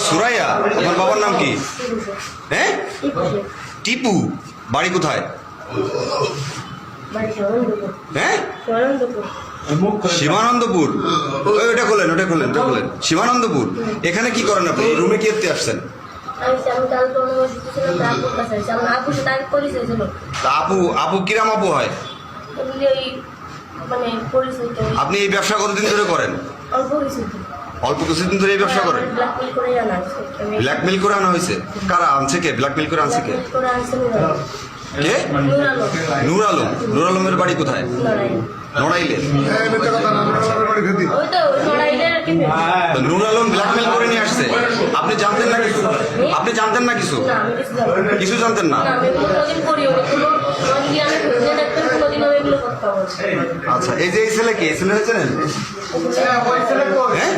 সুরাইয়া, আপনার বাবার নাম কি? হ্যাঁ, টিপু। বাড়ি কোথায়? হ্যাঁ, শিবানন্দপুর। ওটা খোলেন, ওটা খোলেন, ওটা খোলেন। শিবানন্দপুর। এখানে কি করেন আপনি? এই রুমে কি করতে আসছেন? আপু, আপু কিরাম আপু হয়? আপনি এই ব্যবসা কতদিন ধরে করেন? অল্প কিছুদিন ধরে এই ব্যবসা করেন? ব্ল্যাকমেল করে আনা হয়েছে? কারা আনছে? কে ব্ল্যাকমেল করে আনছে? কে? কে? নূর আলম। নূর আলমের বাড়ি কোথায়? নড়াইলে। নূর আলম ব্ল্যাকমেল করে নিয়ে আসছে। আপনি জানতেন না কিছু? আপনি জানতেন না কিছু? কিছু জানতেন না? আচ্ছা, এই যে এই ছেলে কি? এই ছেলে হয়েছেন? হ্যাঁ,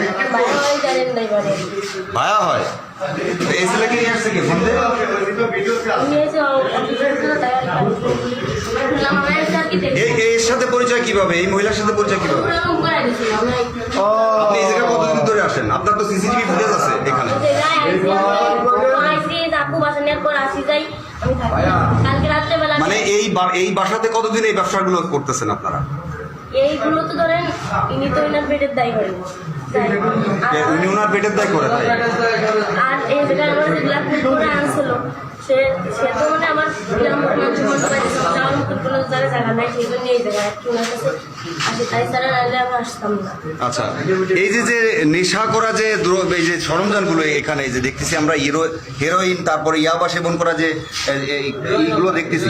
ভায়া হয়। এই ছেলেকে নিয়ে আসছে কে? ফোন দিয়ে এর সাথে পরিচয় কিভাবে? এই মহিলার সাথে পরিচয় কিভাবে? আপনি এই জায়গায় কতদিন ধরে আসেন? আপনার তো সিসিটিভি ফুটেজ আছে এখানে। মানে এই বাসাতে কতদিন এই ব্যবসাগুলো করতেছেন আপনারা? এইগুলো তো ধরেন ইনি তো ওনার পেটের দায়ী করেন, উনি ওনার পেটের দায় করে তাই। আর এই জায়গায় আমার ব্ল্যাকমেল করে আনছিল। সে তো মানে আমার যাওয়ার মতো কোনো জায়গা নাই, সেই জন্য এই জায়গায় ওনার কাছে আসে। তাই ছাড়া নাহলে আমি আসতাম না। আচ্ছা, এই যে যে নেশা করা যে এই যে সরঞ্জামগুলো এখানে যে দেখতেছি আমরা, হেরোইন, তারপরে ইয়াবা সেবন করা যে এইগুলো দেখতেছি,